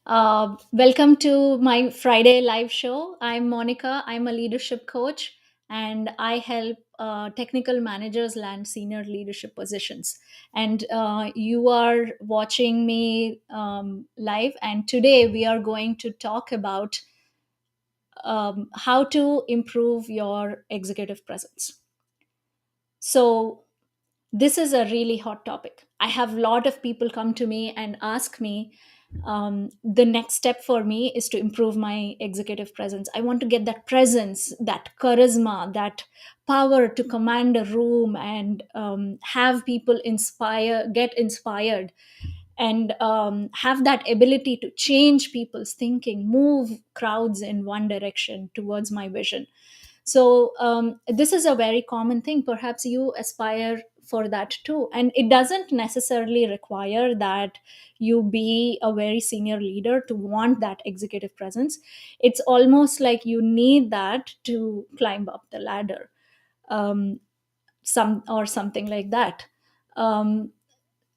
Welcome to my Friday live show. I'm Monica. I'm a leadership coach and I help technical managers land senior leadership positions. And you are watching me live. And today we are going to talk about how to improve your executive presence. So, this is a really hot topic. I have a lot of people come to me and ask me, the next step for me is to improve my executive presence. I want to get that presence, that charisma, that power to command a room and have people get inspired, and have that ability to change people's thinking, move crowds in one direction towards my vision. So this is a very common thing. Perhaps you aspire for that too, and it doesn't necessarily require that you be a very senior leader to want that executive presence. It's almost like you need that to climb up the ladder, um, something like that. um,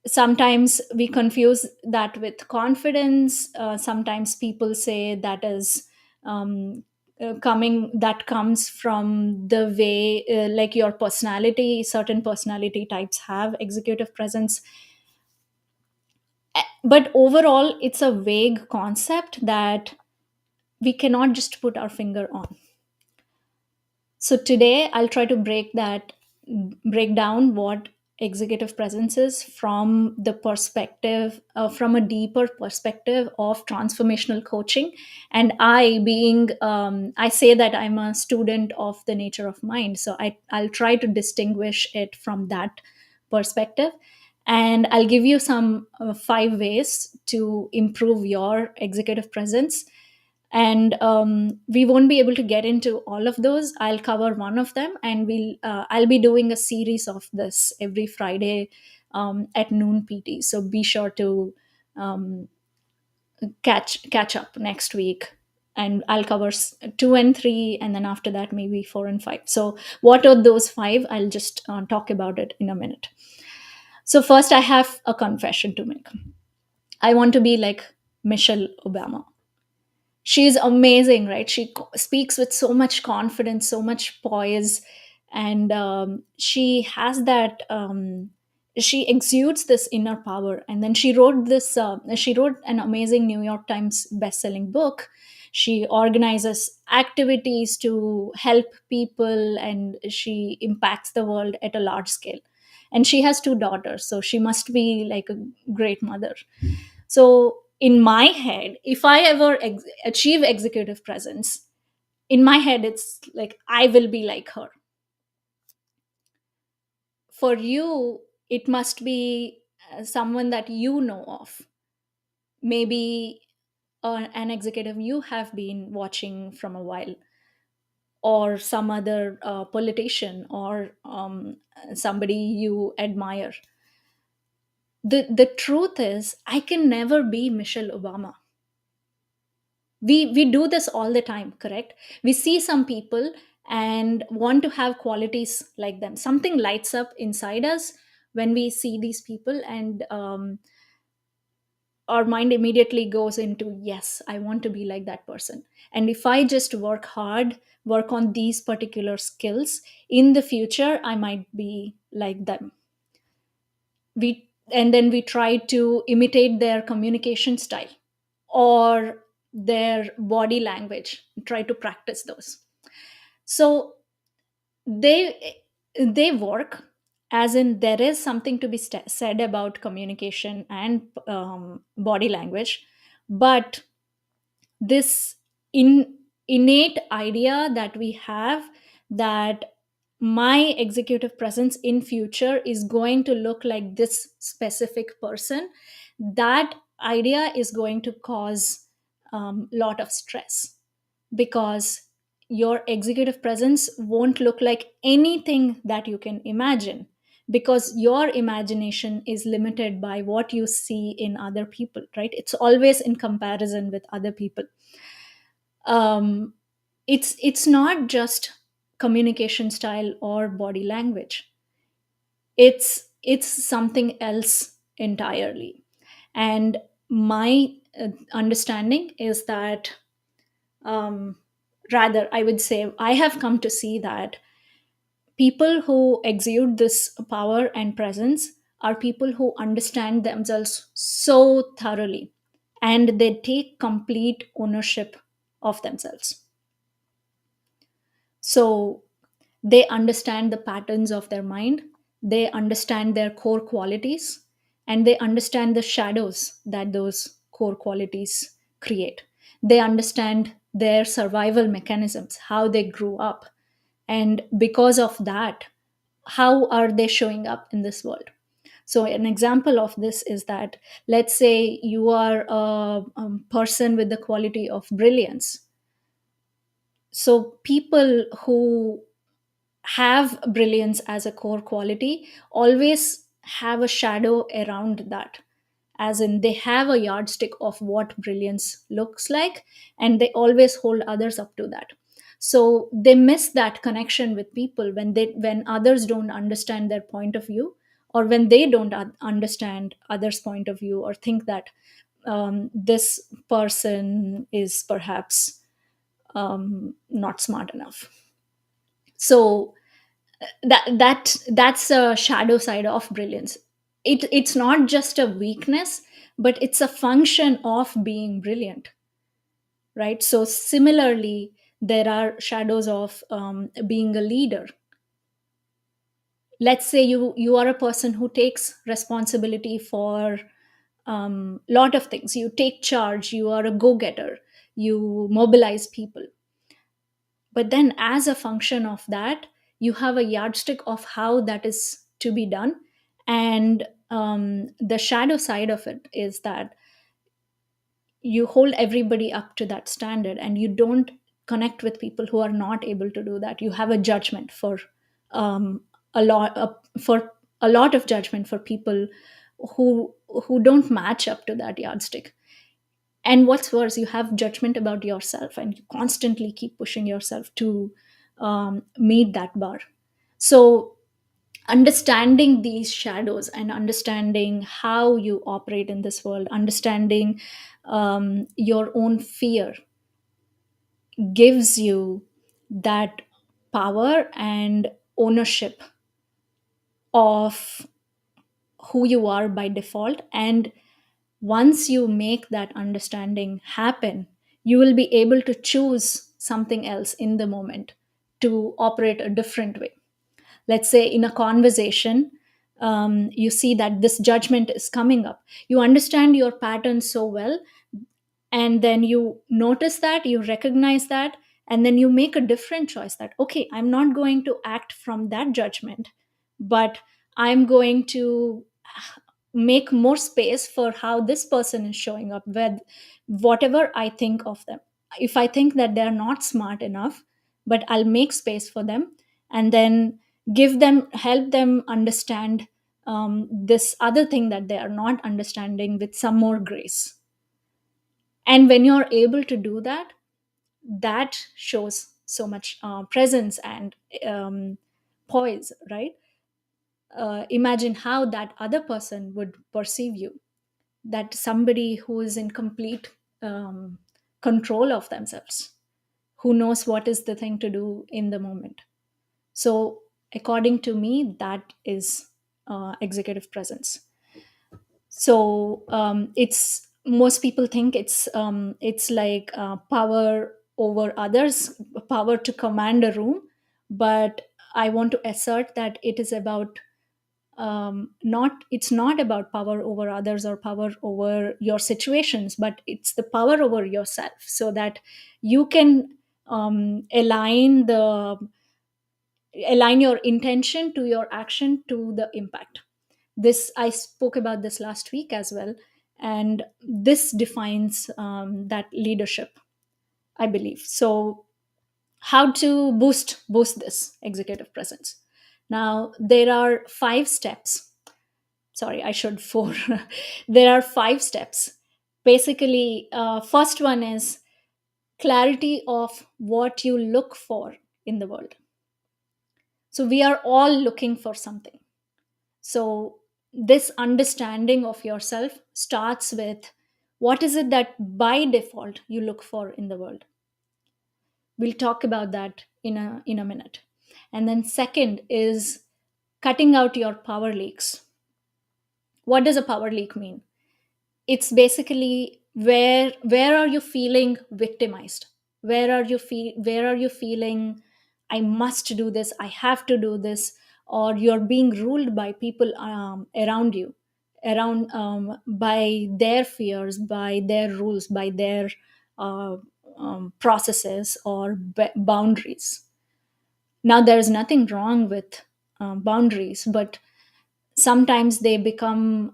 Sometimes we confuse that with confidence. Sometimes people say that is coming that comes from the way, like your personality. Certain personality types have executive presence. But overall it's a vague concept that we cannot just put our finger on. So today I'll try to break down what executive presence is from the perspective, from a deeper perspective of transformational coaching. And I say that I'm a student of the nature of mind, so I'll try to distinguish it from that perspective. And I'll give you some 5 ways to improve your executive presence. And we won't be able to get into all of those. I'll cover one of them, and I'll be doing a series of this every Friday at noon PT. So be sure to um, catch up next week, and I'll cover 2 and 3, and then after that maybe 4 and 5. So what are those five? I'll just talk about it in a minute. So first, I have a confession to make. I want to be like Michelle Obama. She's amazing, right? She speaks with so much confidence, so much poise, and she has that, she exudes this inner power. And then she wrote an amazing New York Times best-selling book. She organizes activities to help people, and she impacts the world at a large scale. And she has 2 daughters, so she must be like a great mother. So in my head, if I ever achieve executive presence, in my head it's like I will be like her. For you, it must be someone that you know of, maybe an executive you have been watching from a while, or some other politician, or somebody you admire. The truth is, I can never be Michelle Obama. We do this all the time, correct? We see some people and want to have qualities like them. Something lights up inside us when we see these people, and our mind immediately goes into, yes, I want to be like that person. And if I just work hard, work on these particular skills, in the future I might be like them. And then we try to imitate their communication style or their body language, try to practice those. So they work, as in there is something to be said about communication and body language. But this innate idea that we have, that my executive presence in future is going to look like this specific person, that idea is going to cause lot of stress, because your executive presence won't look like anything that you can imagine, because your imagination is limited by what you see in other people, right? It's always in comparison with other people. um, it's not just communication style or body language. It's something else entirely. And my understanding is that, um, rather, I would say, I have come to see that people who exude this power and presence are people who understand themselves so thoroughly, and they take complete ownership of themselves. So they understand the patterns of their mind, they understand their core qualities, and they understand the shadows that those core qualities create. They understand their survival mechanisms, how they grew up, and because of that, how are they showing up in this world. So an example of this is that, let's say you are a person with the quality of brilliance. So people who have brilliance as a core quality always have a shadow around that, as in they have a yardstick of what brilliance looks like, and they always hold others up to that. So they miss that connection with people when others don't understand their point of view, or when they don't understand others point of view, or think that this person is perhaps not smart enough. So that's a shadow side of brilliance. It's not just a weakness, but it's a function of being brilliant, right? So similarly, there are shadows of being a leader. Let's say you are a person who takes responsibility for lot of things. You take charge, you are a go-getter, you mobilize people. But then, as a function of that, you have a yardstick of how that is to be done. And the shadow side of it is that you hold everybody up to that standard, and you don't connect with people who are not able to do that. You have a judgment for um, for a lot of judgment for people who who don't match up to that yardstick. And what's worse, you have judgment about yourself, and you constantly keep pushing yourself to meet that bar. So understanding these shadows and understanding how you operate in this world, understanding your own fear, gives you that power and ownership of who you are by default. And once you make that understanding happen, you will be able to choose something else in the moment, to operate a different way. Let's say in a conversation, you see that this judgment is coming up. You understand your pattern so well, and then you notice that, you recognize that, and then you make a different choice, that okay, I'm not going to act from that judgment, but I'm going to make more space for how this person is showing up with whatever I think of them. If I think that they're not smart enough, but I'll make space for them, and then help them understand this other thing that they are not understanding with some more grace. And when you're able to do that, that shows so much presence and um, poise, right? Imagine how that other person would perceive you, that somebody who is in complete um, control of themselves, who knows what is the thing to do in the moment. So according to me, that is executive presence. So it's, most people think it's like power over others, power to command a room. But I want to assert that it is about not it's not about power over others or power over your situations, but it's the power over yourself, so that you can align your intention to your action to the impact. This, I spoke about this last week as well, and this defines that leadership, I believe. So how to boost this executive presence? Now there are 5 steps. Sorry, I should four. There are 5 steps. Basically, first one is clarity of what you look for in the world. So we are all looking for something. So this understanding of yourself starts with What is it that by default you look for in the world? We'll talk about that in a minute. And then second is cutting out your power leaks. What does a power leak mean? It's basically where are you feeling victimized? Where are you feeling I must do this, I have to do this, or you're being ruled by people around you, around by their fears, by their rules, by their uh, processes or boundaries. Now there's nothing wrong with boundaries, but sometimes they become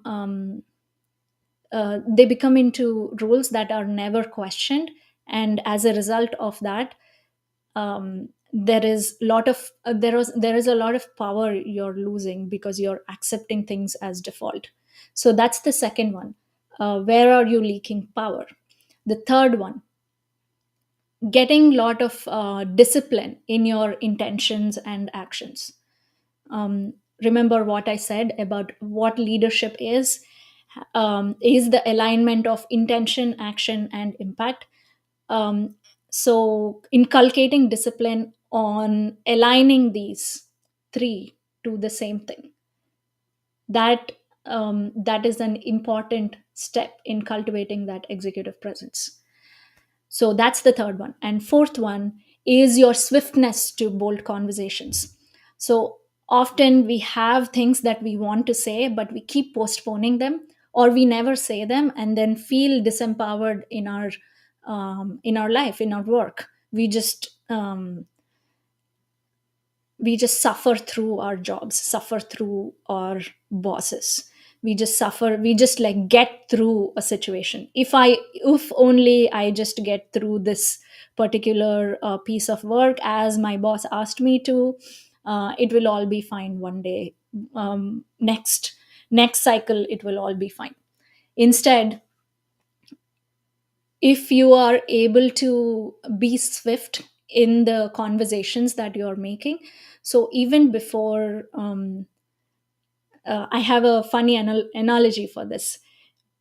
into rules that are never questioned, and as a result of that, there is a lot of power you're losing because you're accepting things as default. So that's the second one. Where are you leaking power? The third one, getting lot of discipline in your intentions and actions. Remember what I said about what leadership is the alignment of intention, action, and impact. um, so inculcating discipline on aligning these three to the same thing, that that is an important step in cultivating that executive presence. So that's the third one. And fourth one is your swiftness to bold conversations. So often we have things that we want to say, but we keep postponing them, or we never say them and then feel disempowered in our life, in our work. We just suffer through our jobs, suffer through our bosses. We just like get through a situation. If only I just get through this particular piece of work as my boss asked me to, it will all be fine one day. Next cycle it will all be fine. Instead, if you are able to be swift in the conversations that you're making, so even before I have a funny analogy for this.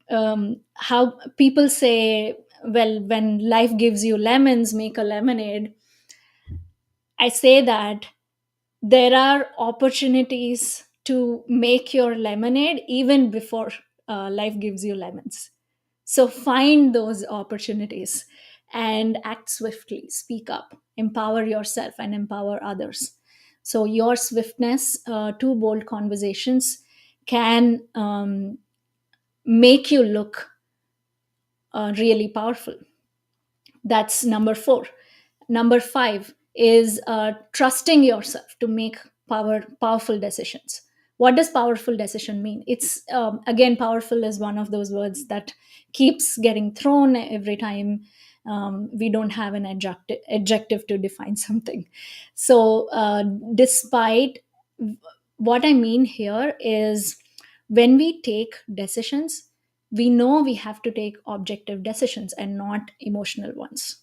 How people say, well, when life gives you lemons, make a lemonade. I say that there are opportunities to make your lemonade even before life gives you lemons. So find those opportunities and act swiftly, speak up, empower yourself, and empower others. So your swiftness to bold conversations can make you look really powerful. That's number four. Number five is trusting yourself to make powerful decisions. What does powerful decision mean? It's again, powerful is one of those words that keeps getting thrown every time we don't have an adjective to define something. So, despite what I mean here is when we take decisions, we know we have to take objective decisions and not emotional ones.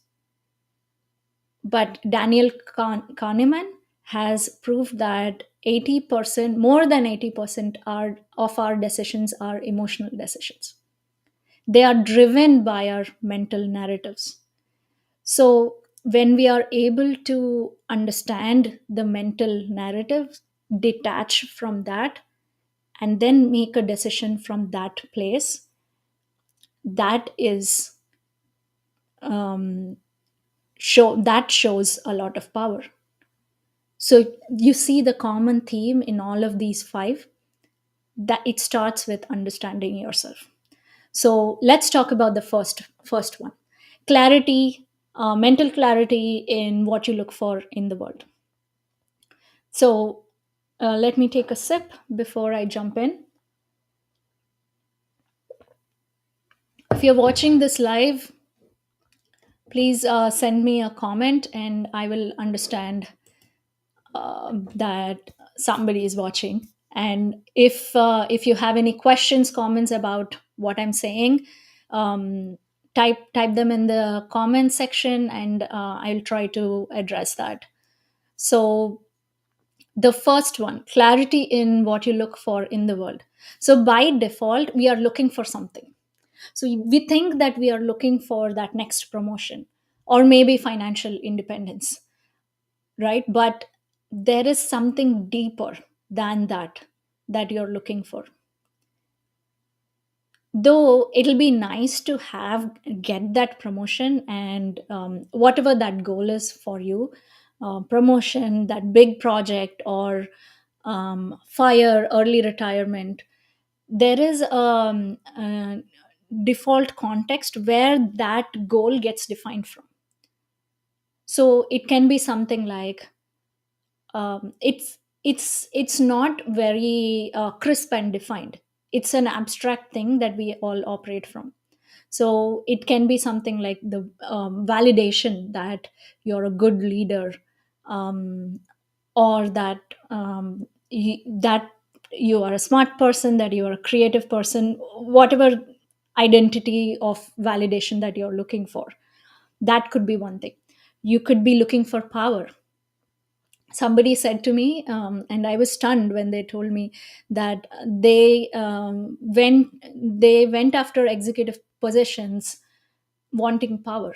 But Daniel Kahneman has proved that 80%, more than 80% of our decisions are emotional decisions. They are driven by our mental narratives. So when we are able to understand the mental narrative, detach from that, and then make a decision from that place, that is that shows a lot of power. So you see the common theme in all of these five, that it starts with understanding yourself. So let's talk about the first one, clarity, mental clarity in what you look for in the world. So let me take a sip before I jump in. If you're watching this live, please send me a comment and I will understand that somebody is watching. And if you have any questions, comments about what I'm saying, um, type them in the comment section, and I'll try to address that. So the first one, clarity in what you look for in the world. So by default we are looking for something. So we think that we are looking for that next promotion or maybe financial independence, right? But there is something deeper than that that you're looking for. Though it'll be nice to have get that promotion, and whatever that goal is for you, promotion, that big project, or fire, early retirement, there is a default context where that goal gets defined from. So it can be something like, it's not very crisp and defined. It's an abstract thing that we all operate from. So it can be something like the validation that you're a good leader, um, or that that you are a smart person, that you are a creative person, whatever identity of validation that you're looking for. That could be one thing. You could be looking for power. Somebody said to me, and I was stunned when they told me that they went after executive positions wanting power.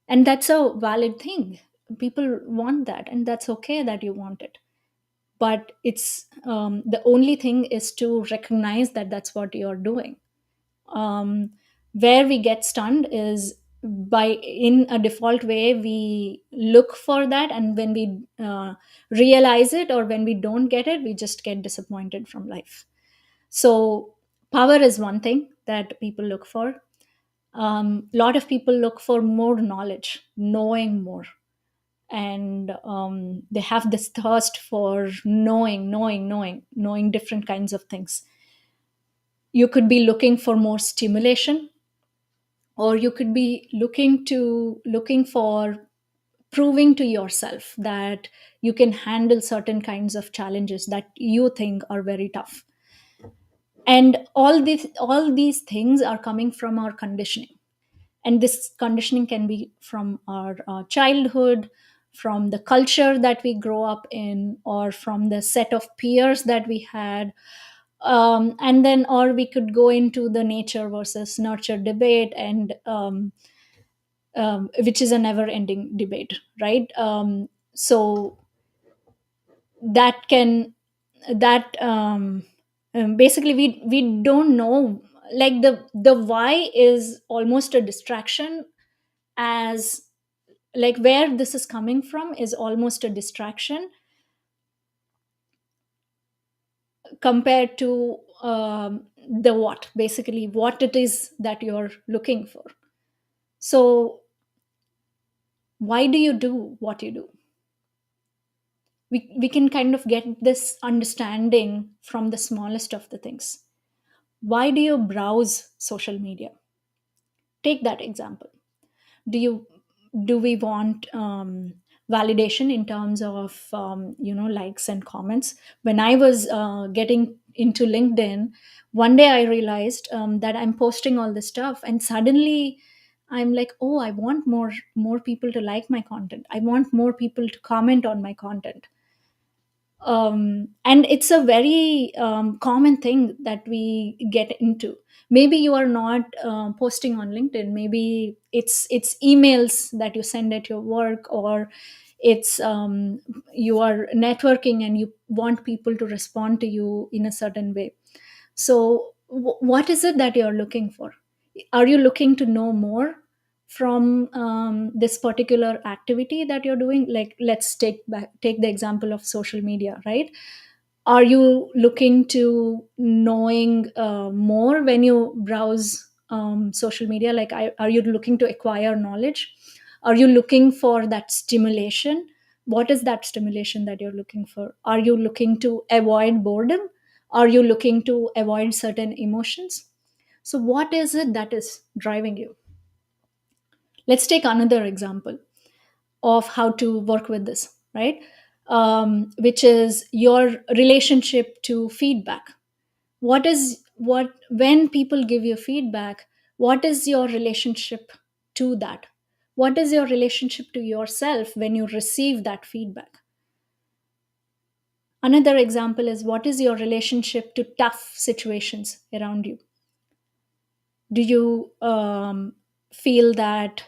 And that's a valid thing. People want that, and that's okay that you want it. But it's the only thing is to recognize that that's what you're doing. Where we get stunned is by, in a default way, we look for that, and when we realize it or when we don't get it, we just get disappointed from life. So power is one thing that people look for. Lot of people look for more knowledge, knowing more, and they have this thirst for knowing different kinds of things. You could be looking for more stimulation, or you could be looking for proving to yourself that you can handle certain kinds of challenges that you think are very tough. And all these things are coming from our conditioning. And this conditioning can be from our childhood, from the culture that we grow up in, or from the set of peers that we had. And then, or we could go into the nature versus nurture debate, and which is a never ending debate, right? So that can that basically we don't know, like the why is almost a distraction, as like where this is coming from is almost a distraction compared to the what, basically what it is that you're looking for. So why do you do what you do? We can kind of get this understanding from the smallest of the things. Why do you browse social media? Take that example. Do you do we want validation in terms of likes and comments? When I was getting into LinkedIn, one day I realized that I'm posting all this stuff, and suddenly I'm like, oh, I want more people to like my content, I want more people to comment on my content. And it's a very common thing that we get into. Maybe you are not posting on LinkedIn, maybe it's emails that you send at your work, or it's you are networking and you want people to respond to you in a certain way. So what is it that you're looking for? Are you looking to know more from this particular activity that you're doing? Like, let's take the example of social media, right? Are you looking to knowing more when you browse social media? Like, are you looking to acquire knowledge? Are you looking for that stimulation? What is that stimulation that you're looking for? Are you looking to avoid boredom? Are you looking to avoid certain emotions? So what is it that is driving you? Let's take another example of how to work with this, right? Which is your relationship to feedback. What when people give you feedback, what is your relationship to that? What is your relationship to yourself when you receive that feedback? Another example is, what is your relationship to tough situations around you? Do you feel that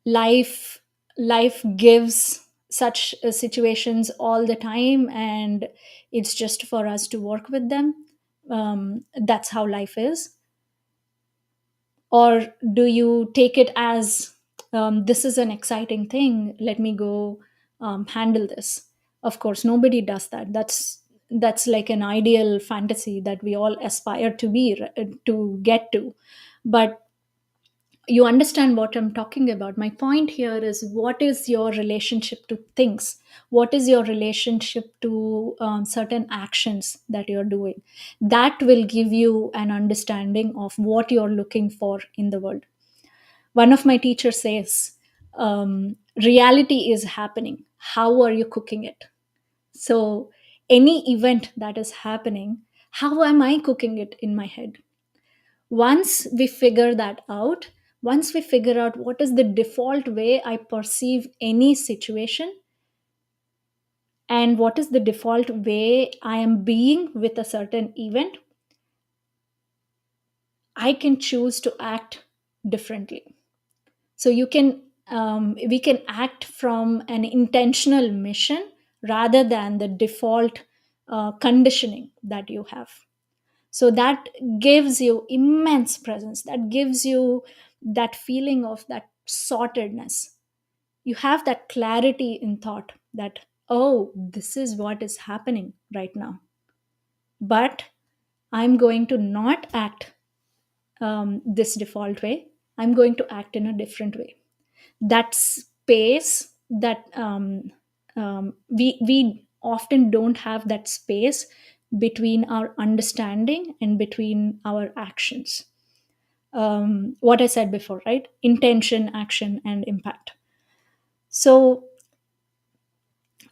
life life gives such situations all the time, and it's just for us to work with them? That's how life is. Or do you take it as, this is an exciting thing, let me go handle this? Of course nobody does that. That's like an ideal fantasy that we all aspire to be, to get to. But you understand what I'm talking about. My point here is, what is your relationship to things? What is your relationship to certain actions that you're doing? That will give you an understanding of what you're looking for in the world. One of my teachers says, reality is happening. How are you cooking it? So, any event that is happening, how am I cooking it in my head? Once we figure that out, once we figure out what is the default way I perceive any situation, and what is the default way I am being with a certain event, I can choose to act differently. So you can we can act from an intentional mission rather than the default conditioning that you have. So that gives you immense presence, that gives you that feeling of that sortedness. You have that clarity in thought that, oh, this is what is happening right now, but I'm going to not act this default way. I'm going to act in a different way. That space, that we often don't have that space between our understanding and between our actions. What I said before, right? Intention, action, and impact. So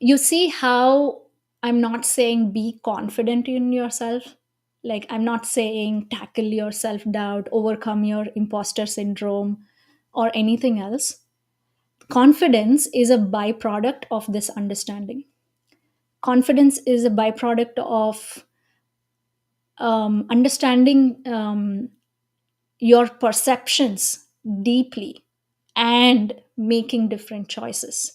you see how I'm not saying be confident in yourself. Like, I'm not saying tackle your self doubt, overcome your imposter syndrome, or anything else. Confidence is a byproduct of this understanding. Confidence is a byproduct of understanding your perceptions deeply and making different choices.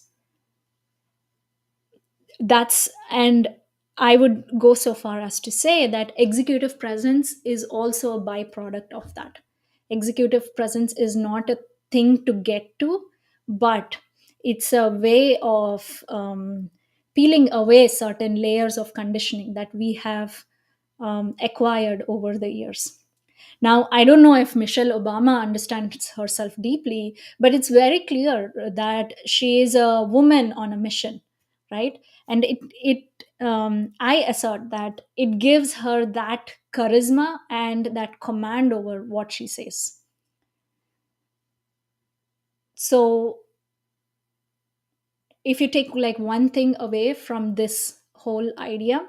That's, and I would go so far as to say that executive presence is also a byproduct of that. Executive presence is not a thing to get to, but it's a way of peeling away certain layers of conditioning that we have acquired over the years. Now, I don't know if Michelle Obama understands herself deeply, but it's very clear that she is a woman on a mission, right? And I assert that it gives her that charisma and that command over what she says. So, if you take like one thing away from this whole idea,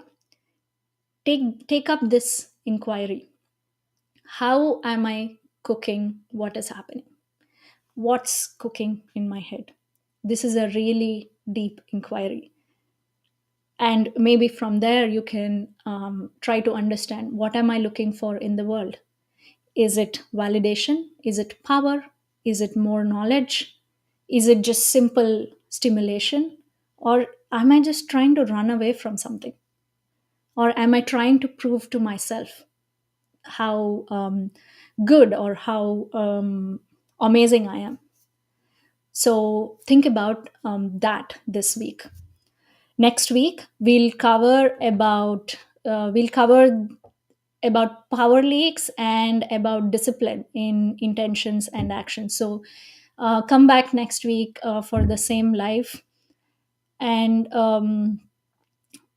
take up this inquiry. How am I cooking what is happening? What's cooking in my head? This is a really deep inquiry. And maybe from there, you can try to understand, what am I looking for in the world? Is it validation? Is it power? Is it more knowledge? Is it just simple stimulation? Or am I just trying to run away from something? Or am I trying to prove to myself how good or how amazing I am? So think about that this week. Next week we'll cover about power leaks and about discipline in intentions and actions. So come back next week for the same live. And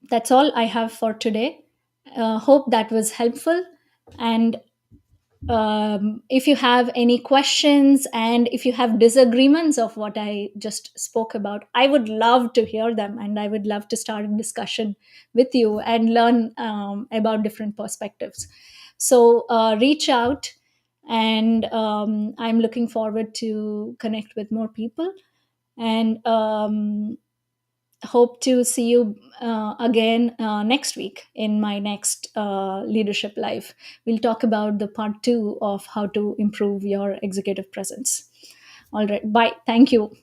that's all I have for today. Hope that was helpful. And if you have any questions and if you have disagreements of what I just spoke about, I would love to hear them, and I would love to start a discussion with you and learn about different perspectives. So reach out, and I'm looking forward to connect with more people. And Hope to see you again next week in my next leadership live. We'll talk about the part two of how to improve your executive presence. All right. Bye. Thank you.